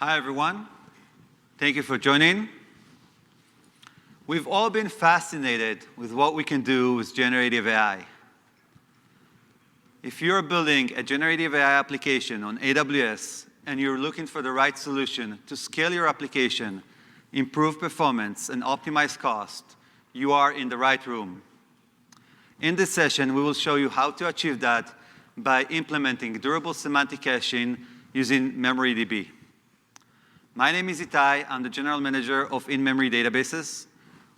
Hi, everyone. Thank you for joining. We've all been fascinated with what we can do with generative AI. If you're building a generative AI application on AWS and you're looking for the right solution to scale your application, improve performance, and optimize cost, you are in the right room. In this session, we will show you how to achieve that by implementing durable semantic caching using MemoryDB. My name is Itai. I'm the General Manager of in-memory databases.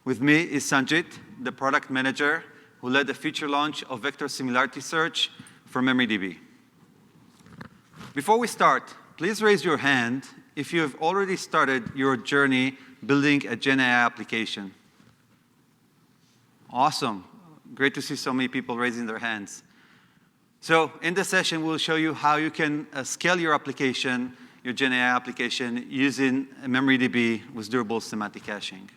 With me is Sanjit, the Product Manager, who led the feature launch of Vector Similarity Search for MemoryDB. Before we start, please raise your hand if you have already started your journey building a Gen AI application. Awesome. Great to see so many people raising their hands. So in this session, we'll show you how you can scale your application, your Gen AI application, using MemoryDB with durable semantic caching.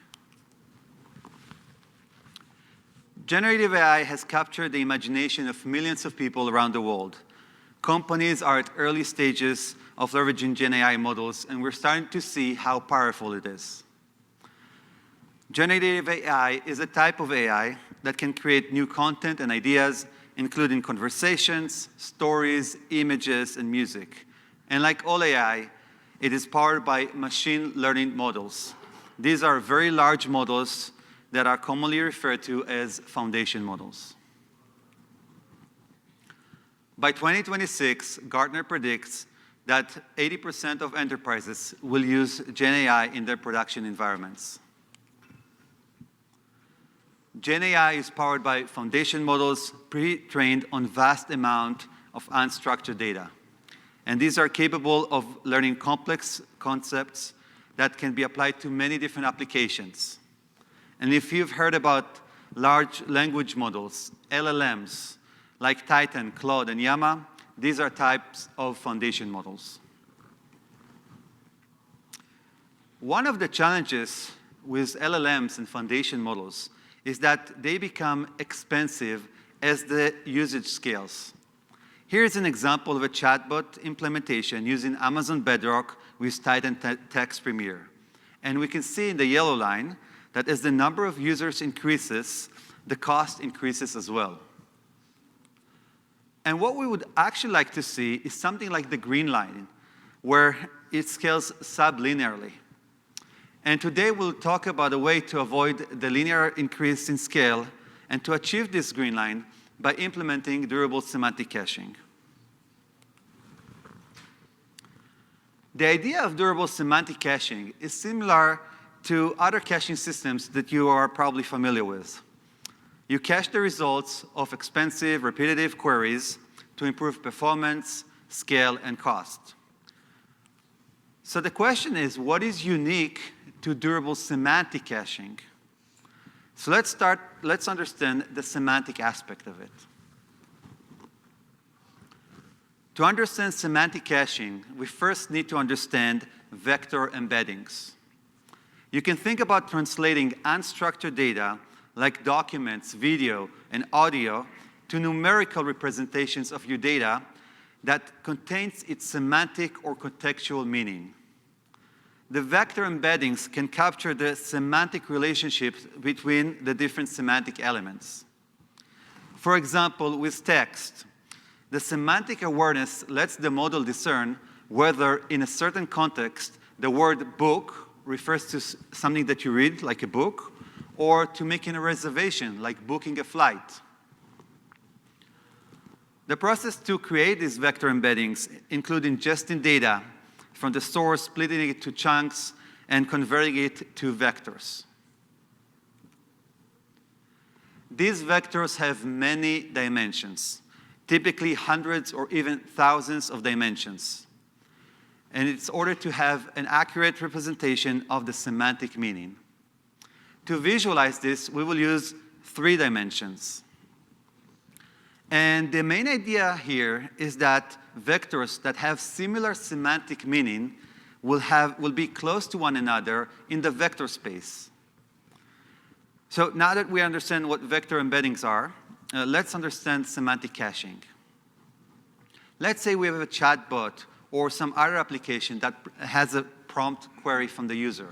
Generative AI has captured the imagination of millions of people around the world. Companies are at early stages of leveraging Gen AI models, and we're starting to see how powerful it is. Generative AI is a type of AI that can create new content and ideas, including conversations, stories, images, and music. And like all AI, it is powered by machine learning models. These are very large models that are commonly referred to as foundation models. By 2026, Gartner predicts that 80% of enterprises will use Gen AI in their production environments. Gen AI is powered by foundation models pre-trained on vast amount of unstructured data. And these are capable of learning complex concepts that can be applied to many different applications. And if you've heard about large language models, LLMs, like Titan, Claude, and Llama, these are types of foundation models. One of the challenges with LLMs and foundation models is that they become expensive as the usage scales. Here's an example of a chatbot implementation using Amazon Bedrock with Titan Text Premier. And we can see in the yellow line that as the number of users increases, the cost increases as well. And what we would actually like to see is something like the green line, where it scales sublinearly. And today we'll talk about a way to avoid the linear increase in scale and to achieve this green line by implementing durable semantic caching. The idea of durable semantic caching is similar to other caching systems that you are probably familiar with. You cache the results of expensive, repetitive queries to improve performance, scale, and cost. So the question is, what is unique to durable semantic caching? So let's understand the semantic aspect of it. To understand semantic caching, we first need to understand vector embeddings. You can think about translating unstructured data, like documents, video, and audio, to numerical representations of your data that contains its semantic or contextual meaning. The vector embeddings can capture the semantic relationships between the different semantic elements. For example, with text, the semantic awareness lets the model discern whether, in a certain context, the word book refers to something that you read, like a book, or to making a reservation, like booking a flight. The process to create these vector embeddings includes ingesting data from the source, splitting it to chunks, and converting it to vectors. These vectors have many dimensions, typically hundreds or even thousands of dimensions. And it's in order to have an accurate representation of the semantic meaning. To visualize this, we will use 3 dimensions. And the main idea here is that vectors that have similar semantic meaning will be close to one another in the vector space. So now that we understand what vector embeddings are, let's understand semantic caching. Let's say we have a chatbot or some other application that has a prompt query from the user.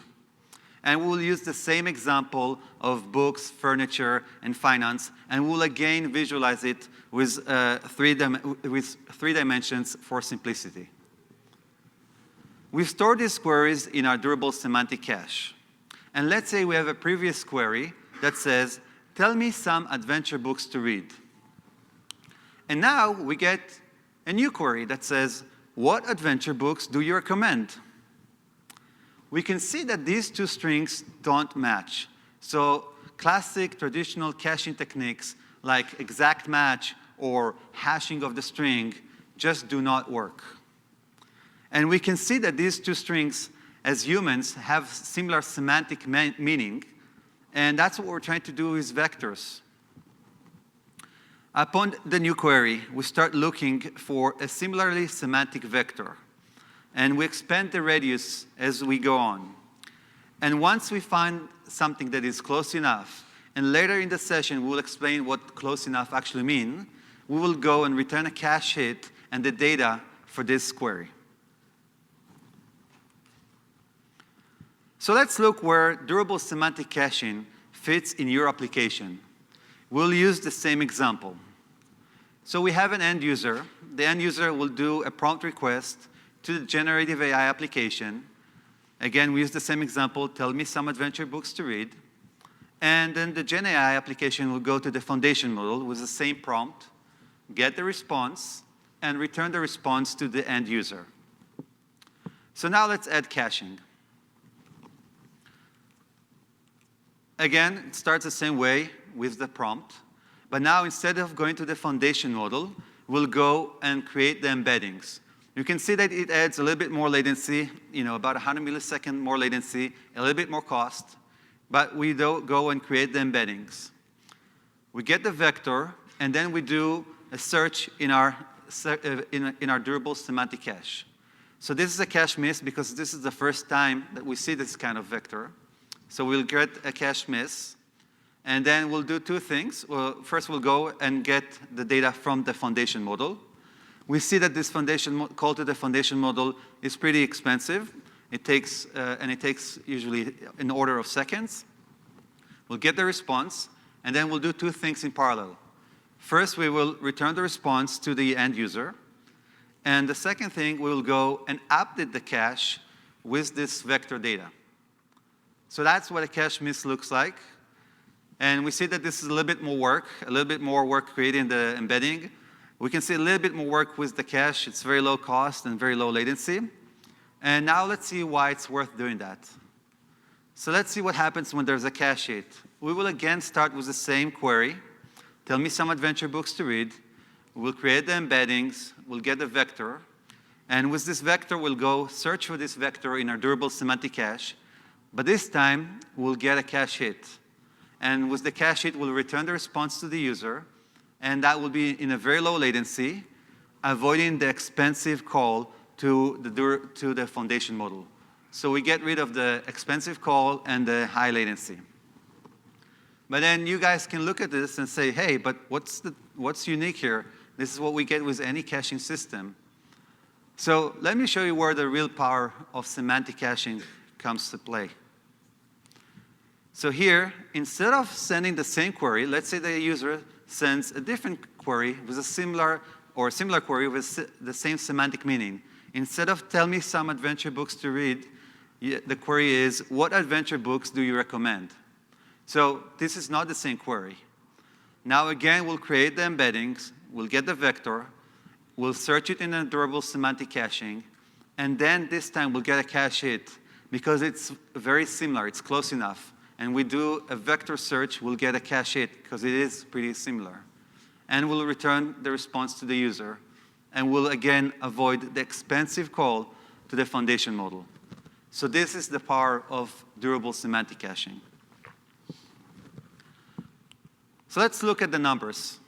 And we'll use the same example of books, furniture, and finance, and we'll again visualize it with, three dimensions for simplicity. We store these queries in our durable semantic cache. And let's say we have a previous query that says, tell me some adventure books to read. And now we get a new query that says, what adventure books do you recommend? We can see that these two strings don't match. So classic traditional caching techniques like exact match or hashing of the string just do not work. And we can see that these two strings, as humans, have similar semantic meaning, and that's what we're trying to do with vectors. Upon the new query, we start looking for a similarly semantic vector, and we expand the radius as we go on. And once we find something that is close enough, and later in the session we'll explain what close enough actually means, we will go and return a cache hit and the data for this query. So let's look where durable semantic caching fits in your application. We'll use the same example. So we have an end user. The end user will do a prompt request to the generative AI application. Again, we use the same example, tell me some adventure books to read. And then the Gen AI application will go to the foundation model with the same prompt, get the response, and return the response to the end user. So now let's add caching. Again, it starts the same way with the prompt. But now instead of going to the foundation model, we'll go and create the embeddings. You can see that it adds a little bit more latency, about 100 millisecond more latency, a little bit more cost. But we do go and create the embeddings. We get the vector, and then we do a search in our durable semantic cache. So this is a cache miss because this is the first time that we see this kind of vector. So we'll get a cache miss, and then we'll do two things. Well, first, we'll go and get the data from the foundation model. We see that this call to the foundation model is pretty expensive. It takes usually an order of seconds. We'll get the response, and then we'll do two things in parallel. First, we will return the response to the end user. And the second thing, we will go and update the cache with this vector data. So that's what a cache miss looks like. And we see that this is a little bit more work creating the embedding. We can see a little bit more work with the cache. It's very low cost and very low latency. And now let's see why it's worth doing that. So let's see what happens when there's a cache hit. We will again start with the same query. Tell me some adventure books to read. We'll create the embeddings. We'll get the vector. And with this vector, we'll go search for this vector in our durable semantic cache. But this time, we'll get a cache hit. And with the cache hit, we'll return the response to the user. And that will be in a very low latency, avoiding the expensive call to the foundation model. So we get rid of the expensive call and the high latency. But then you guys can look at this and say, hey, but what's unique here? This is what we get with any caching system. So let me show you where the real power of semantic caching comes to play. So here, instead of sending the same query, let's say the user sends a different query with a similar query with the same semantic meaning. Instead of tell me some adventure books to read, the query is, what adventure books do you recommend? So this is not the same query. Now again, we'll create the embeddings, we'll get the vector, we'll search it in a durable semantic caching, and then this time we'll get a cache hit because it's very similar, it's close enough. And we do a vector search, we'll get a cache hit because it is pretty similar. And we'll return the response to the user. And we'll again avoid the expensive call to the foundation model. So this is the power of durable semantic caching. So let's look at the numbers.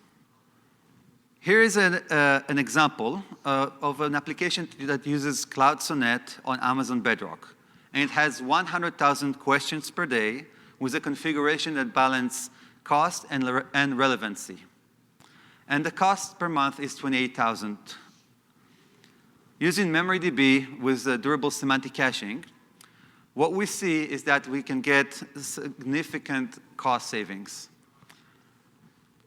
Here is an example of an application that uses Cloud Sonnet on Amazon Bedrock. And it has 100,000 questions per day with a configuration that balances cost and relevancy. And the cost per month is $28,000. Using MemoryDB with durable semantic caching, what we see is that we can get significant cost savings.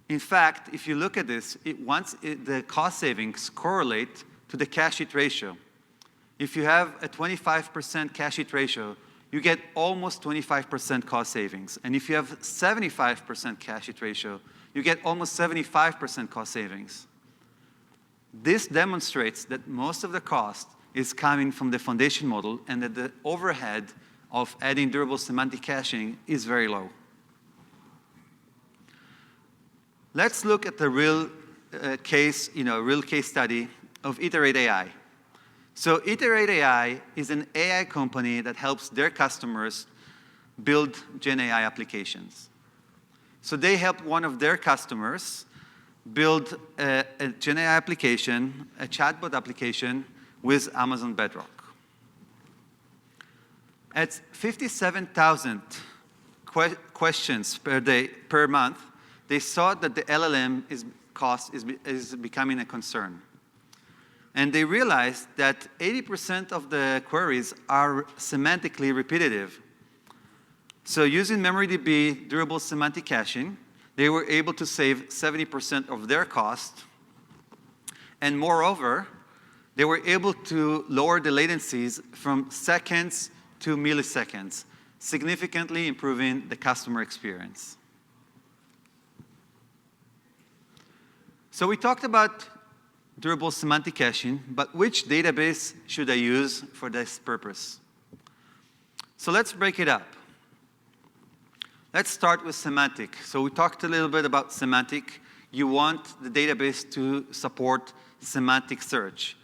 In fact, if you look at this, the cost savings correlate to the cache hit ratio. If you have a 25% cache hit ratio, you get almost 25% cost savings. And if you have 75% cache hit ratio, you get almost 75% cost savings. This demonstrates that most of the cost is coming from the foundation model and that the overhead of adding durable semantic caching is very low. Let's look at the real case study of Iterate AI. So Iterate AI is an AI company that helps their customers build Gen AI applications. So they helped one of their customers build a Gen AI application, a chatbot application with Amazon Bedrock. At 57,000 questions per month, they saw that the LLM cost is becoming a concern. And they realized that 80% of the queries are semantically repetitive. So using MemoryDB durable semantic caching, they were able to save 70% of their cost. And moreover, they were able to lower the latencies from seconds to milliseconds, significantly improving the customer experience. So we talked about durable semantic caching, but which database should I use for this purpose? So let's break it up. Let's start with semantic. So we talked a little bit about semantic. You want the database to support semantic search.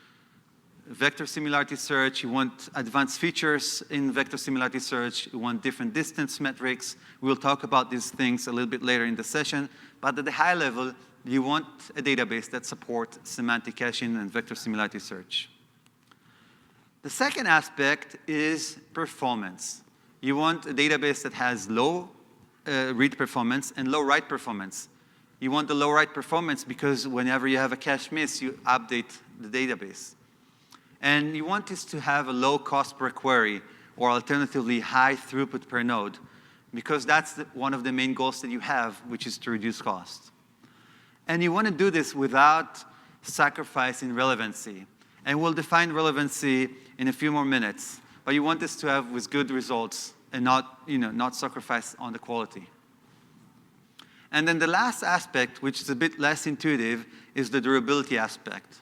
Vector similarity search, you want advanced features in vector similarity search, you want different distance metrics. We'll talk about these things a little bit later in the session, but at the high level, you want a database that supports semantic caching and vector similarity search. The second aspect is performance. You want a database that has low read performance and low write performance. You want the low write performance because whenever you have a cache miss, you update the database. And you want this to have a low cost per query, or alternatively, high throughput per node, because that's one of the main goals that you have, which is to reduce cost. And you want to do this without sacrificing relevancy. And we'll define relevancy in a few more minutes, but you want this to have with good results and not sacrifice on the quality. And then the last aspect, which is a bit less intuitive, is the durability aspect.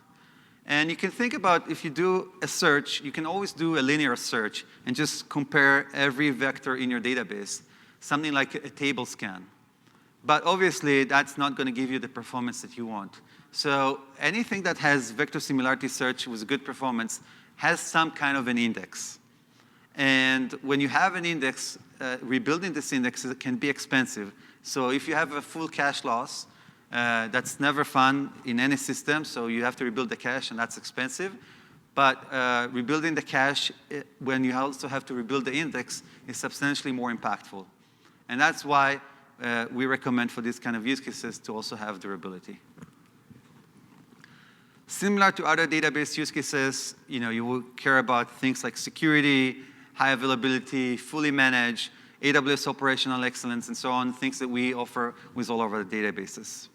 And you can think about if you do a search, you can always do a linear search and just compare every vector in your database, something like a table scan. But obviously, that's not going to give you the performance that you want. So anything that has vector similarity search with good performance has some kind of an index. And when you have an index, rebuilding this index can be expensive. So if you have a full cache loss, that's never fun in any system, so you have to rebuild the cache, and that's expensive. But rebuilding the cache, when you also have to rebuild the index, is substantially more impactful. And that's why we recommend for these kind of use cases to also have durability. Similar to other database use cases, you will care about things like security, high availability, fully managed, AWS operational excellence, and so on, things that we offer with all of our databases.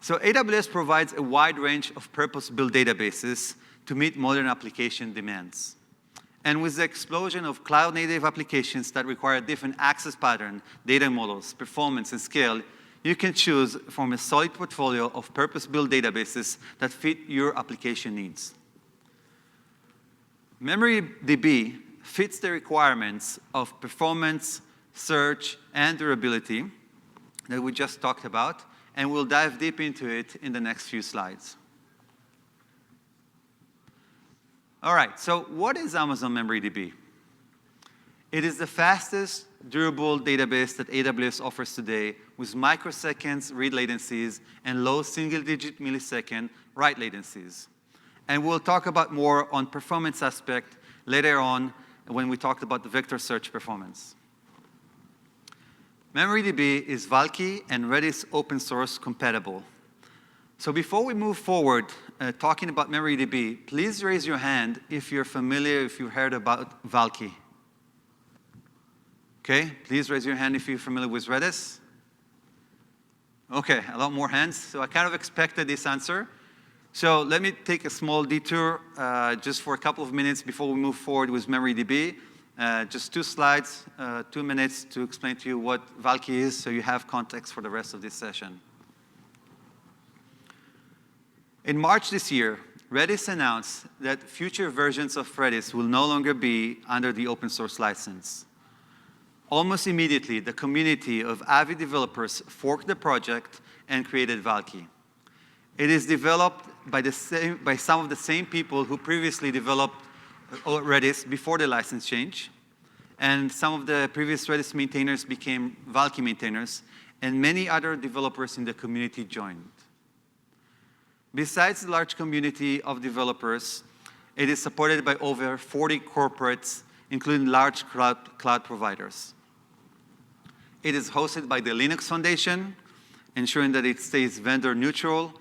So AWS provides a wide range of purpose-built databases to meet modern application demands. And with the explosion of cloud-native applications that require different access pattern, data models, performance, and scale, you can choose from a solid portfolio of purpose-built databases that fit your application needs. MemoryDB fits the requirements of performance, search, and durability that we just talked about, and we'll dive deep into it in the next few slides. All right, so what is Amazon MemoryDB? It is the fastest durable database that AWS offers today with microseconds read latencies and low single-digit millisecond write latencies. And we'll talk about more on performance aspect later on when we talked about the vector search performance. MemoryDB is Valkey and Redis open source compatible. So before we move forward, talking about MemoryDB, please raise your hand if you're familiar, if you heard about Valkey. Okay, please raise your hand if you're familiar with Redis. Okay, a lot more hands. So I kind of expected this answer. So let me take a small detour just for a couple of minutes before we move forward with MemoryDB. Just 2 slides, 2 minutes to explain to you what Valkey is so you have context for the rest of this session. In March this year, Redis announced that future versions of Redis will no longer be under the open source license. Almost immediately, the community of avid developers forked the project and created Valkey. It is developed by some of the same people who previously developed Redis before the license change. And some of the previous Redis maintainers became Valkey maintainers, and many other developers in the community joined. Besides the large community of developers, it is supported by over 40 corporates, including large cloud providers. It is hosted by the Linux Foundation, ensuring that it stays vendor neutral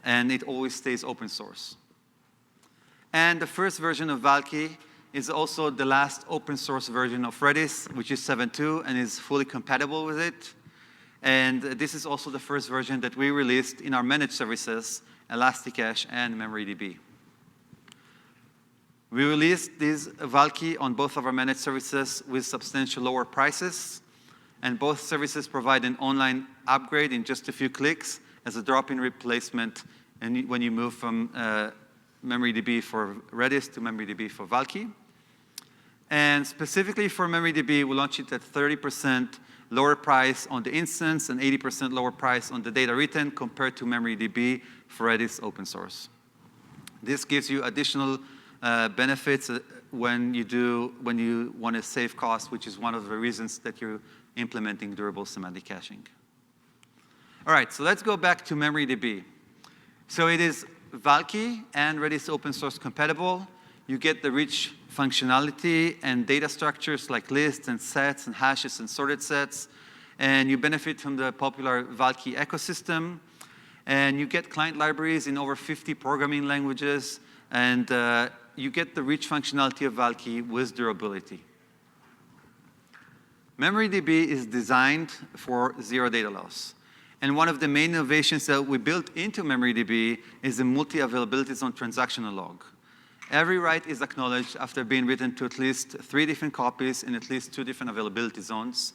and it always stays open source. And the first version of Valkey is also the last open source version of Redis, which is 7.2 and is fully compatible with it. And this is also the first version that we released in our managed services, Elasticache and MemoryDB. We released this Valkey on both of our managed services with substantial lower prices, and both services provide an online upgrade in just a few clicks as a drop-in replacement and when you move from MemoryDB for Redis to MemoryDB for Valkey. And specifically for MemoryDB, we launched it at 30% lower price on the instance and 80% lower price on the data written compared to MemoryDB for Redis open source. This gives you additional benefits when you want to save costs, which is one of the reasons that you're implementing durable semantic caching. All right, so let's go back to MemoryDB. So it is Valkey and Redis open source compatible. You get the rich functionality and data structures like lists and sets and hashes and sorted sets. And you benefit from the popular Valkey ecosystem. And you get client libraries in over 50 programming languages. And you get the rich functionality of Valkey with durability. MemoryDB is designed for zero data loss. And one of the main innovations that we built into MemoryDB is the multi-availability zone transactional log. Every write is acknowledged after being written to at least 3 different copies in at least 2 different availability zones.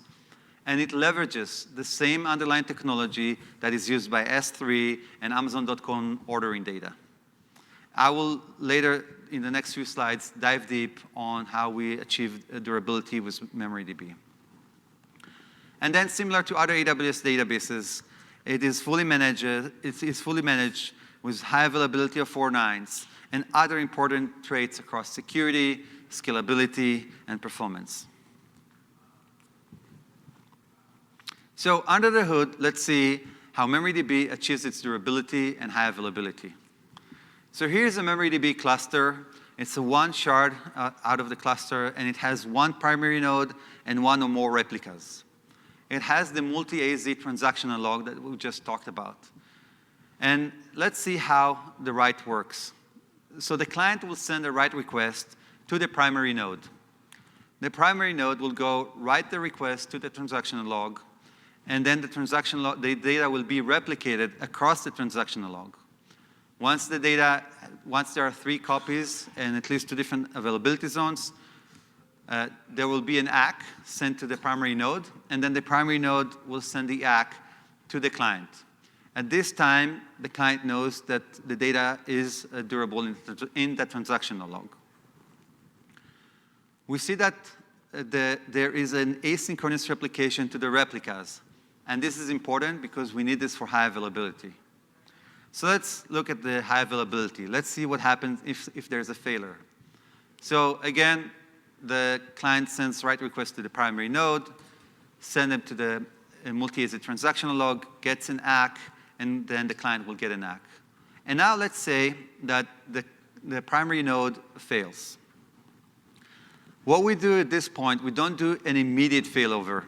And it leverages the same underlying technology that is used by S3 and Amazon.com ordering data. I will later, in the next few slides, dive deep on how we achieve durability with MemoryDB. And then similar to other AWS databases, it is fully managed with high availability of 4 nines and other important traits across security, scalability, and performance. So under the hood, let's see how MemoryDB achieves its durability and high availability. So here's a MemoryDB cluster. It's a 1 shard out of the cluster, and it has 1 primary node and 1 or more replicas. It has the multi-AZ transactional log that we just talked about. And let's see how the write works. So the client will send a write request to the primary node. The primary node will go write the request to the transactional log, and then the transactional log, the data will be replicated across the transactional log. Once there are 3 copies and at least 2 different availability zones, there will be an ACK sent to the primary node, and then the primary node will send the ACK to the client. At this time, the client knows that the data is durable in the transactional log. We see that there is an asynchronous replication to the replicas. And this is important because we need this for high availability. So let's look at the high availability. Let's see what happens if there's a failure. So again, the client sends write request to the primary node, send them to the multi-AZ transactional log, gets an ACK, and then the client will get an ACK. And now let's say that the primary node fails. What we do at this point, we don't do an immediate failover.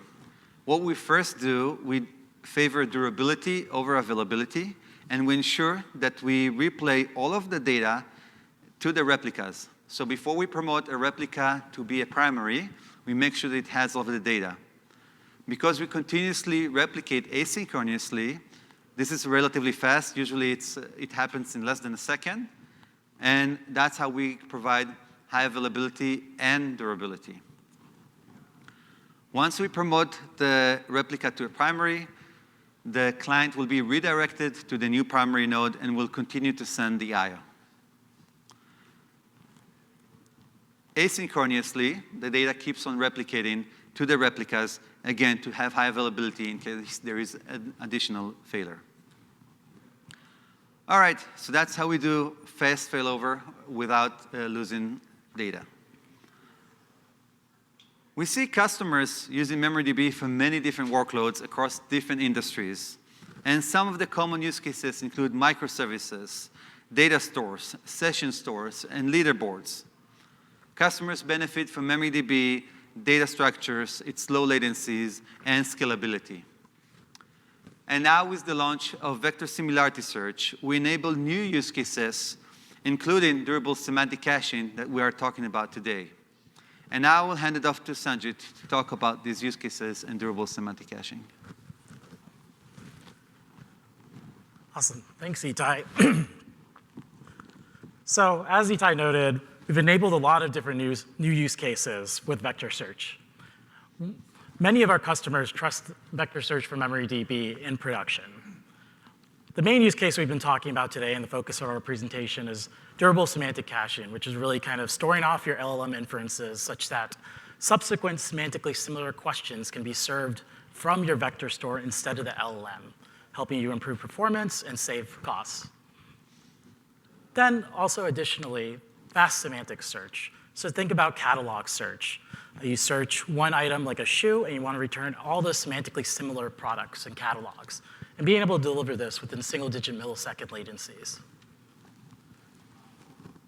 What we first do, we favor durability over availability, and we ensure that we replay all of the data to the replicas. So before we promote a replica to be a primary, we make sure that it has all of the data. Because we continuously replicate asynchronously, this is relatively fast. Usually it happens in less than a second. And that's how we provide high availability and durability. Once we promote the replica to a primary, the client will be redirected to the new primary node and will continue to send the IO. Asynchronously, the data keeps on replicating to the replicas, again, to have high availability in case there is an additional failure. All right, so that's how we do fast failover without losing data. We see customers using MemoryDB for many different workloads across different industries. And some of the common use cases include microservices, data stores, session stores, and leaderboards. Customers benefit from MemoryDB, data structures, its low latencies, and scalability. And now with the launch of vector similarity search, we enable new use cases, including durable semantic caching that we are talking about today. And now I will hand it off to Sanjit to talk about these use cases and durable semantic caching. Awesome. Thanks, Itai. So as Itai noted, we've enabled a lot of different new use cases with vector search. Many of our customers trust vector search for MemoryDB in production. The main use case we've been talking about today and the focus of our presentation is durable semantic caching, which is really kind of storing off your LLM inferences such that subsequent semantically similar questions can be served from your vector store instead of the LLM, helping you improve performance and save costs. Then also additionally, fast semantic search. So think about catalog search. You search one item like a shoe and you want to return all the semantically similar products and catalogs, and being able to deliver this within single-digit millisecond latencies.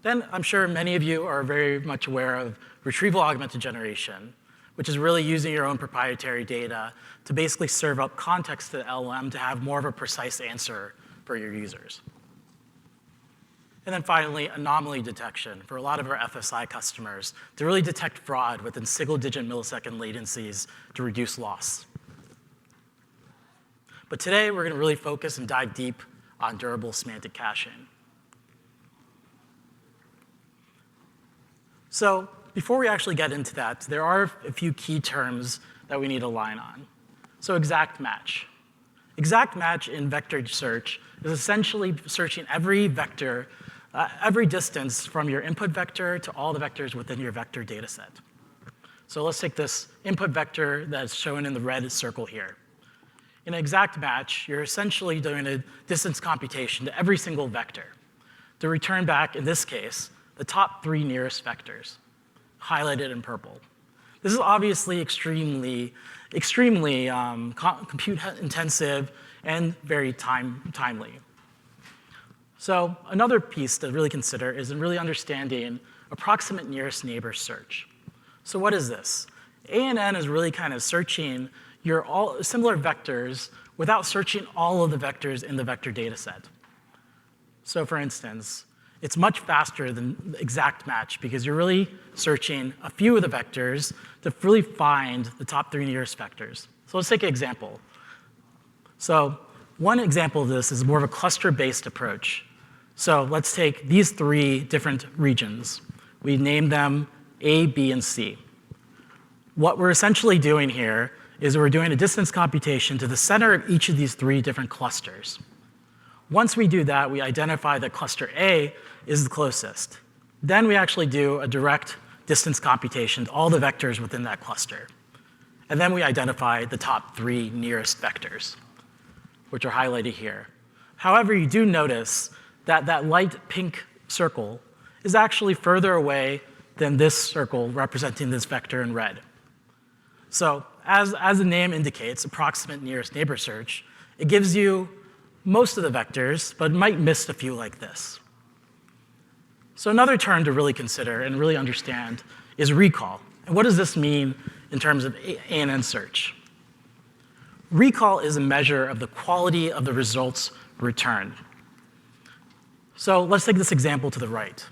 Then I'm sure many of you are very much aware of retrieval augmented generation, which is really using your own proprietary data to basically serve up context to the LLM to have more of a precise answer for your users. And then finally, anomaly detection for a lot of our FSI customers to really detect fraud within single-digit millisecond latencies to reduce loss. But today, we're going to really focus and dive deep on durable semantic caching. So before we actually get into that, there are a few key terms that we need to align on. So exact match. Exact match in vector search is essentially searching every vector, every distance from your input vector to all the vectors within your vector data set. So let's take this input vector that's shown in the red circle here. In an exact match, you're essentially doing a distance computation to every single vector to return back, in this case, the top 3 nearest vectors, highlighted in purple. This is obviously extremely compute intensive and very timely. So another piece to really consider is in really understanding approximate nearest neighbor search. So what is this? ANN is really kind of searching your all similar vectors without searching all of the vectors in the vector data set. So for instance, it's much faster than the exact match because you're really searching a few of the vectors to really find the top 3 nearest vectors. So let's take an example. So one example of this is more of a cluster-based approach. So let's take these 3 different regions. We name them A, B, and C. What we're essentially doing here is we're doing a distance computation to the center of each of these 3 different clusters. Once we do that, we identify that cluster A is the closest. Then we actually do a direct distance computation to all the vectors within that cluster. And then we identify the top 3 nearest vectors, which are highlighted here. However, you do notice that that light pink circle is actually further away than this circle representing this vector in red. So as the name indicates, approximate nearest neighbor search, it gives you most of the vectors, but might miss a few like this. So another term to really consider and really understand is recall. And what does this mean in terms of ANN search? Recall is a measure of the quality of the results returned. So let's take this example to the right.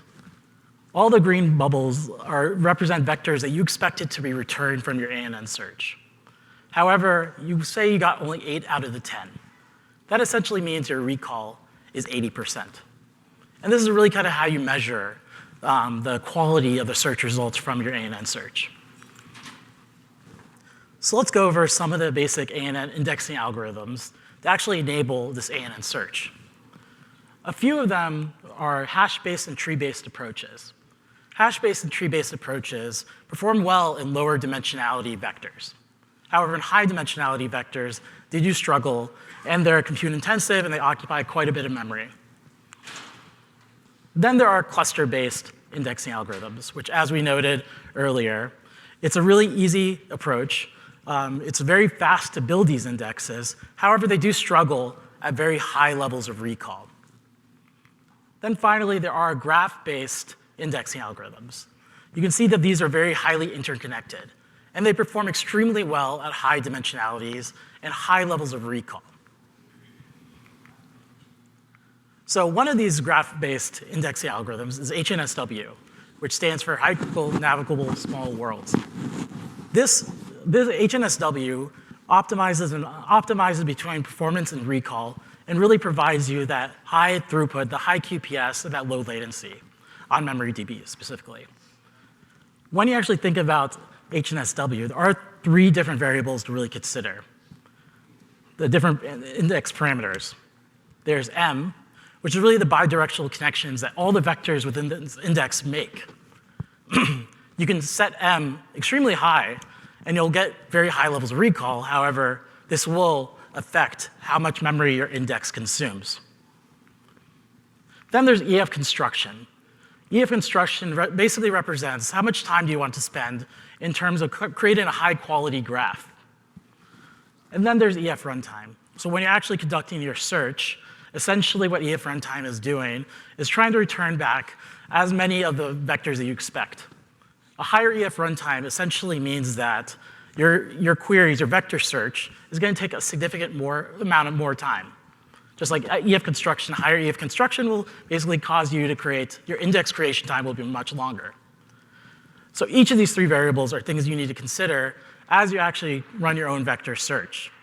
All the green bubbles represent vectors that you expected to be returned from your ANN search. However, you say you got only 8 out of the 10. That essentially means your recall is 80%. And this is really kind of how you measure the quality of the search results from your ANN search. So let's go over some of the basic ANN indexing algorithms to actually enable this ANN search. A few of them are hash-based and tree-based approaches. Hash-based and tree-based approaches perform well in lower dimensionality vectors. However, in high dimensionality vectors, they do struggle, and they're compute intensive, and they occupy quite a bit of memory. Then there are cluster-based indexing algorithms, which, as we noted earlier, it's a really easy approach. It's very fast to build these indexes. However, they do struggle at very high levels of recall. Then finally, there are graph-based indexing algorithms. You can see that these are very highly interconnected, and they perform extremely well at high dimensionalities and high levels of recall. So one of these graph-based indexing algorithms is HNSW, which stands for Hierarchical Navigable Small Worlds. This HNSW optimizes between performance and recall and really provides you that high throughput, the high QPS, and that low latency on MemoryDB specifically. When you actually think about HNSW, there are 3 different variables to really consider, the different index parameters. There's M, which is really the bidirectional connections that all the vectors within this index make. You can set M extremely high, and you'll get very high levels of recall. However, this will affect how much memory your index consumes. Then there's EF construction. EF construction basically represents how much time do you want to spend in terms of creating a high-quality graph. And then there's EF runtime. So when you're actually conducting your search, essentially what EF runtime is doing is trying to return back as many of the vectors that you expect. A higher EF runtime essentially means that your queries, your vector search, is going to take a significant amount of more time. Just like EF construction, higher EF construction will basically cause you to create, your index creation time will be much longer. So each of these 3 variables are things you need to consider as you actually run your own vector search.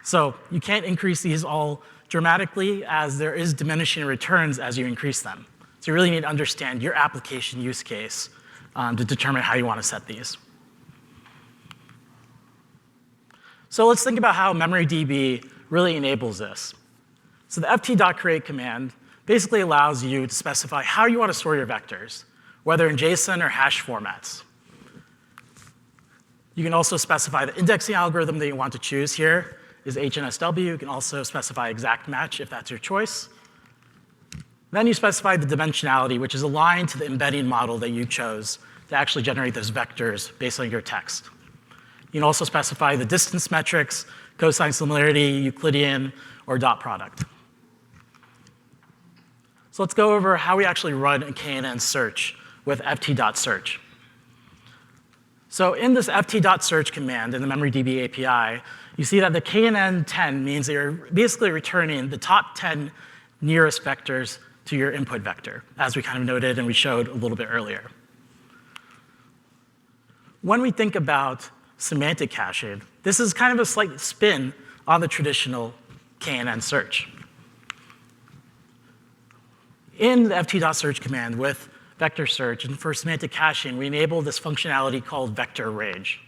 So you can't increase these all dramatically, as there is diminishing returns as you increase them. So you really need to understand your application use case to determine how you want to set these. So let's think about how MemoryDB really enables this. So the ft.create command basically allows you to specify how you want to store your vectors, whether in JSON or hash formats. You can also specify the indexing algorithm that you want to choose. Here is HNSW. You can also specify exact match if that's your choice. Then you specify the dimensionality, which is aligned to the embedding model that you chose to actually generate those vectors based on your text. You can also specify the distance metrics, cosine similarity, Euclidean, or dot product. So let's go over how we actually run a KNN search with ft.search. So in this ft.search command in the MemoryDB API, you see that the KNN10 means that you're basically returning the top 10 nearest vectors to your input vector, as we kind of noted and we showed a little bit earlier. When we think about semantic caching, this is kind of a slight spin on the traditional KNN search. In the ft.search command with vector search and for semantic caching, we enable this functionality called vector range.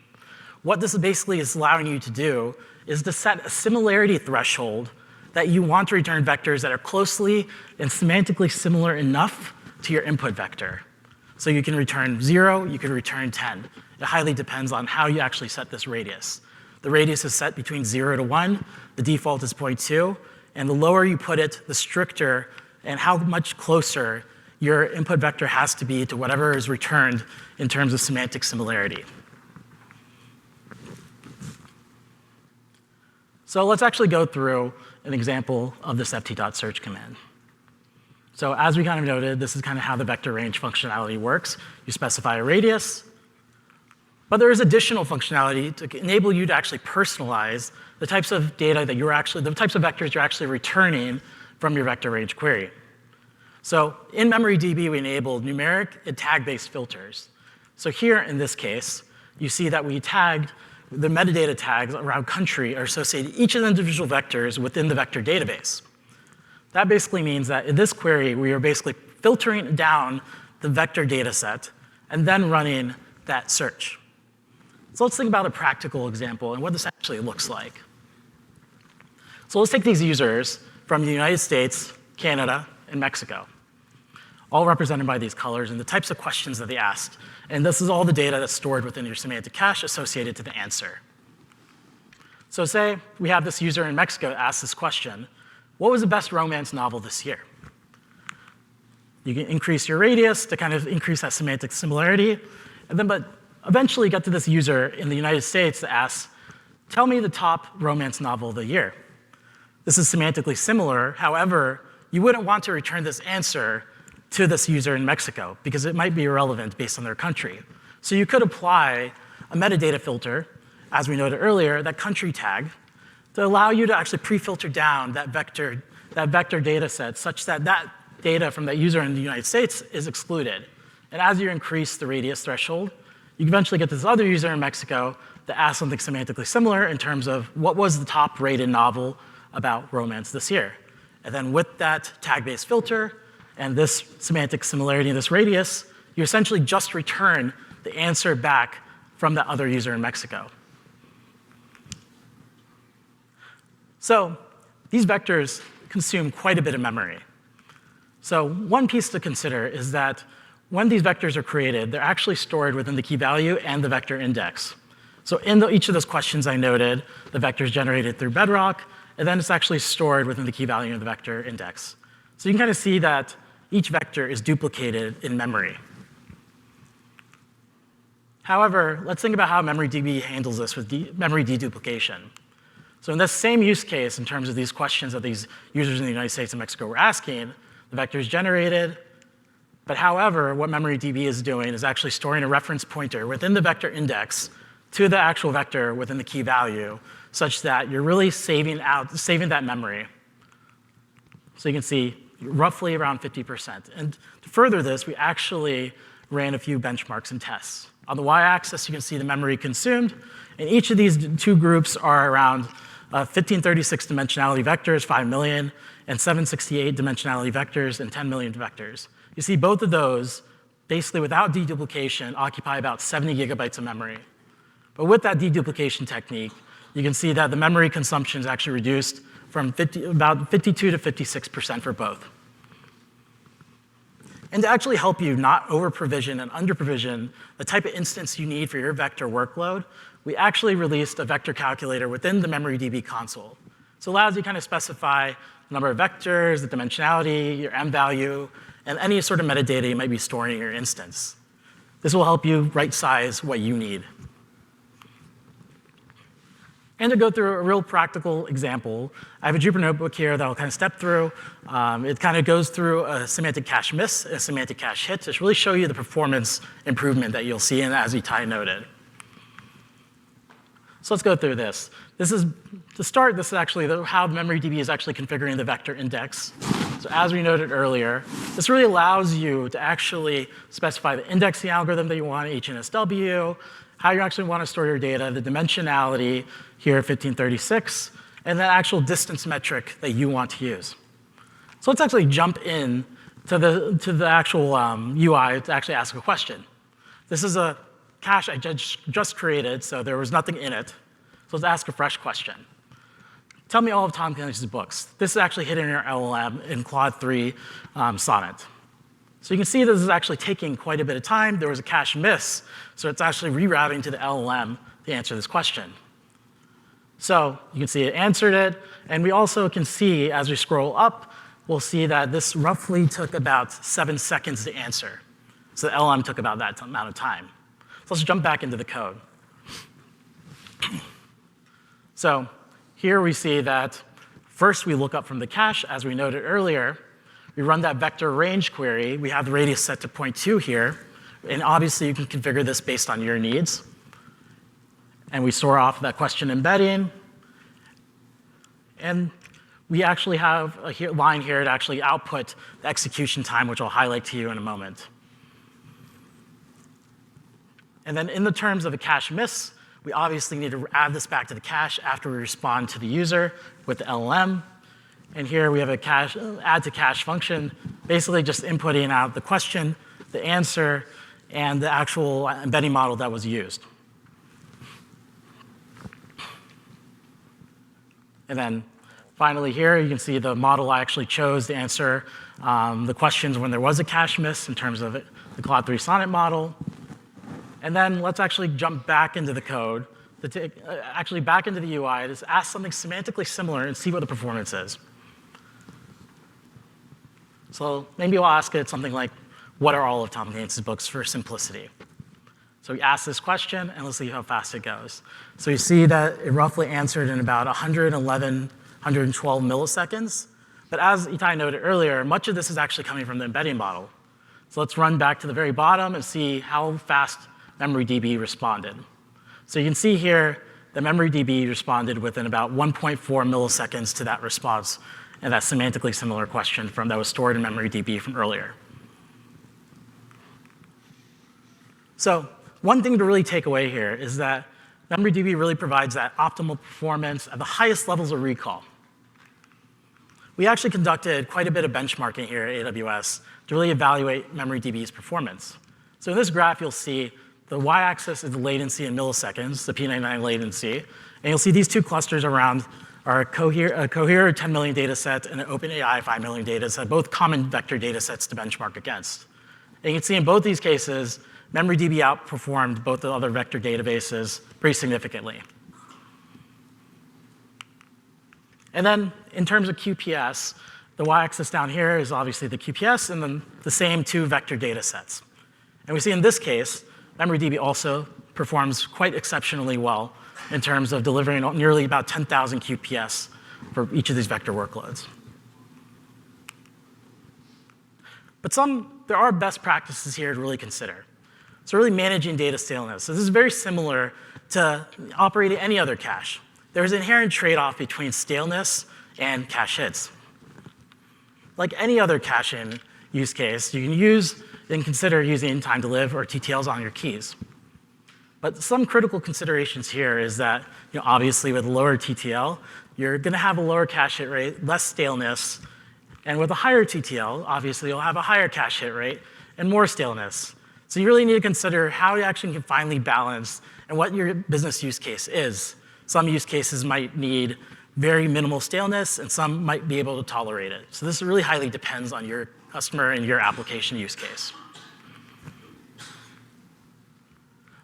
What this basically is allowing you to do is to set a similarity threshold that you want to return vectors that are closely and semantically similar enough to your input vector. So you can return 0, you can return 10. It highly depends on how you actually set this radius. The radius is set between 0 to 1, the default is 0.2, and the lower you put it, the stricter and how much closer your input vector has to be to whatever is returned in terms of semantic similarity. So let's actually go through an example of this ft.search command. So as we kind of noted, this is kind of how the vector range functionality works. You specify a radius, but there is additional functionality to enable you to actually personalize the types of data that the types of vectors you're actually returning from your vector range query. So in MemoryDB, we enabled numeric and tag-based filters. So here, in this case, you see that we tagged the metadata tags around country are associated with each of the individual vectors within the vector database. That basically means that in this query, we are basically filtering down the vector data set and then running that search. So let's think about a practical example and what this actually looks like. So let's take these users from the United States, Canada, and Mexico, all represented by these colors and the types of questions that they asked. And this is all the data that's stored within your semantic cache associated to the answer. So say we have this user in Mexico ask this question: what was the best romance novel this year? You can increase your radius to kind of increase that semantic similarity, and then but eventually get to this user in the United States that asks, tell me the top romance novel of the year. This is semantically similar. However, you wouldn't want to return this answer to this user in Mexico because it might be irrelevant based on their country. So you could apply a metadata filter, as we noted earlier, that country tag, to allow you to actually pre-filter down that vector data set such that that data from that user in the United States is excluded. And as you increase the radius threshold, you can eventually get this other user in Mexico that asks something semantically similar in terms of what was the top rated novel about romance this year. And then with that tag-based filter and this semantic similarity and this radius, you essentially just return the answer back from that other user in Mexico. So these vectors consume quite a bit of memory. So one piece to consider is that when these vectors are created, they're actually stored within the key value and the vector index. So in each of those questions I noted, the vector is generated through Bedrock, and then it's actually stored within the key value of the vector index. So you can kind of see that each vector is duplicated in memory. However, let's think about how MemoryDB handles this with memory deduplication. So in this same use case, in terms of these questions that these users in the United States and Mexico were asking, the vector is generated. But however, what MemoryDB is doing is actually storing a reference pointer within the vector index to the actual vector within the key value, such that you're really saving that memory. So you can see roughly around 50%. And to further this, we actually ran a few benchmarks and tests. On the y-axis, you can see the memory consumed. And each of these two groups are around 1536 dimensionality vectors, 5 million, and 768 dimensionality vectors, and 10 million vectors. You see both of those, basically without deduplication, occupy about 70 gigabytes of memory. But with that deduplication technique, you can see that the memory consumption is actually reduced from about 52 to 56% for both. And to actually help you not over-provision and under-provision the type of instance you need for your vector workload, we actually released a vector calculator within the MemoryDB console. So it allows you to kind of specify the number of vectors, the dimensionality, your M value, and any sort of metadata you might be storing in your instance. This will help you right-size what you need. And to go through a real practical example, I have a Jupyter notebook here that I'll kind of step through. It kind of goes through a semantic cache miss and a semantic cache hit to really show you the performance improvement that you'll see, as Itai noted. So let's go through this. To start, this is actually how MemoryDB is actually configuring the vector index. So as we noted earlier, this really allows you to actually specify the indexing algorithm that you want, HNSW, how you actually want to store your data, the dimensionality here, 1536, and the actual distance metric that you want to use. So let's actually jump in to the actual UI to actually ask a question. This is a cache I just created, so there was nothing in it. So let's ask a fresh question. Tell me all of Tom Clancy's books. This is actually hidden in your LLM in Claude 3 Sonnet. So you can see this is actually taking quite a bit of time. There was a cache miss, so it's actually rerouting to the LLM to answer this question. So you can see it answered it, and we also can see, as we scroll up, we'll see that this roughly took about 7 seconds to answer. So the LLM took about that amount of time. So let's jump back into the code. So here we see that first we look up from the cache, as we noted earlier. We run that vector range query. We have the radius set to 0.2 here. And obviously, you can configure this based on your needs. And we store off that question embedding. And we actually have a line here to actually output the execution time, which I'll highlight to you in a moment. And then in the terms of a cache miss, we obviously need to add this back to the cache after we respond to the user with the LLM. And here we have a add to cache function, basically just inputting out the question, the answer, and the actual embedding model that was used. And then finally here, you can see the model I actually chose to answer the questions when there was a cache miss in terms of the Claude 3 Sonnet model. And then let's actually jump back into the code, actually back into the UI, to ask something semantically similar and see what the performance is. So maybe we'll ask it something like, what are all of Tom Gates's books for simplicity? So we ask this question, and let's see how fast it goes. So you see that it roughly answered in about 111, 112 milliseconds. But as Itai noted earlier, much of this is actually coming from the embedding model. So let's run back to the very bottom and see how fast MemoryDB responded. So you can see here that MemoryDB responded within about 1.4 milliseconds to that response and that semantically similar question that was stored in MemoryDB from earlier. So one thing to really take away here is that MemoryDB really provides that optimal performance at the highest levels of recall. We actually conducted quite a bit of benchmarking here at AWS to really evaluate MemoryDB's performance. So in this graph, you'll see the y-axis is the latency in milliseconds, the P99 latency. And you'll see these two clusters around are a Cohere 10 million data set and an OpenAI 5 million data set, both common vector data sets to benchmark against. And you can see in both these cases, MemoryDB outperformed both the other vector databases pretty significantly. And then in terms of QPS, the y-axis down here is obviously the QPS and then the same two vector data sets. And we see in this case, MemoryDB also performs quite exceptionally well in terms of delivering nearly about 10,000 QPS for each of these vector workloads. But there are best practices here to really consider. So really managing data staleness. So this is very similar to operating any other cache. There's an inherent trade-off between staleness and cache hits. Like any other caching use case, you can consider using time to live or TTLs on your keys. But some critical considerations here is that, obviously with lower TTL, you're going to have a lower cache hit rate, less staleness, and with a higher TTL, obviously you'll have a higher cache hit rate and more staleness. So you really need to consider how you actually can finally balance and what your business use case is. Some use cases might need very minimal staleness, and some might be able to tolerate it. So this really highly depends on your customer and your application use case.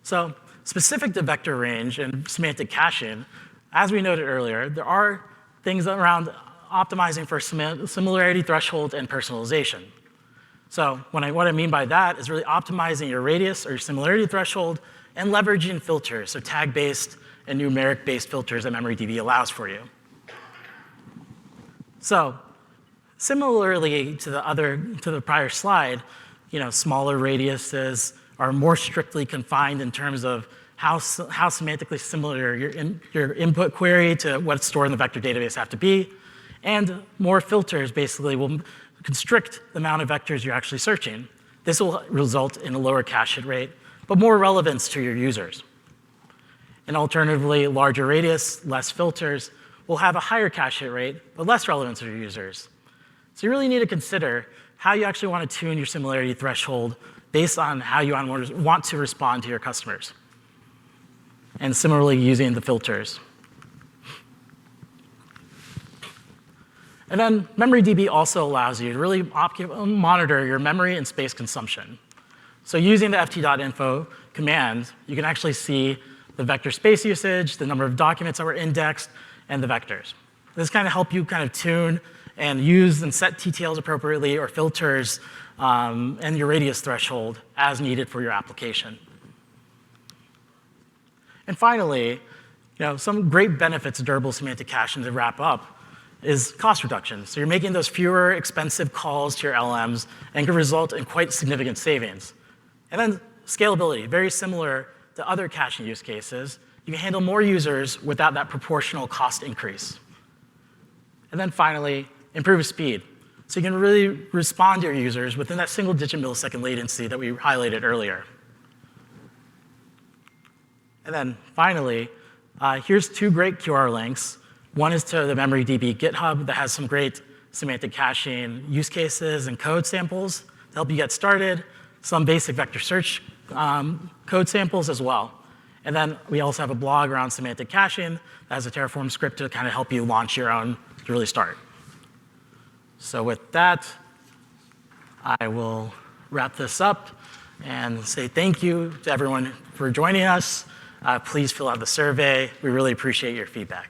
So specific to vector range and semantic caching, as we noted earlier, there are things around optimizing for similarity threshold and personalization. So what I mean by that is really optimizing your radius or your similarity threshold and leveraging filters, so tag-based and numeric-based filters that MemoryDB allows for you. So similarly to the prior slide, smaller radiuses are more strictly confined in terms of how semantically similar your input query to what's stored in the vector database have to be, and more filters basically will constrict the amount of vectors you're actually searching. This will result in a lower cache hit rate, but more relevance to your users. And alternatively, larger radius, less filters, will have a higher cache hit rate, but less relevance to your users. So you really need to consider how you actually want to tune your similarity threshold based on how you want to respond to your customers. And similarly, using the filters. And then MemoryDB also allows you to really monitor your memory and space consumption. So using the ft.info command, you can actually see the vector space usage, the number of documents that were indexed, and the vectors. This kind of help you kind of tune and use and set TTLs appropriately or filters and your radius threshold as needed for your application. And finally, some great benefits of durable semantic caching to wrap up is cost reduction. So you're making those fewer expensive calls to your LLMs and can result in quite significant savings. And then scalability, very similar to other caching use cases. You can handle more users without that proportional cost increase. And then finally, improve speed. So you can really respond to your users within that single-digit millisecond latency that we highlighted earlier. And then finally, here's 2 great QR links. One is to the MemoryDB GitHub that has some great semantic caching use cases and code samples to help you get started, some basic vector search code samples as well. And then we also have a blog around semantic caching that has a Terraform script to kind of help you launch your own to really start. So with that, I will wrap this up and say thank you to everyone for joining us. Please fill out the survey. We really appreciate your feedback.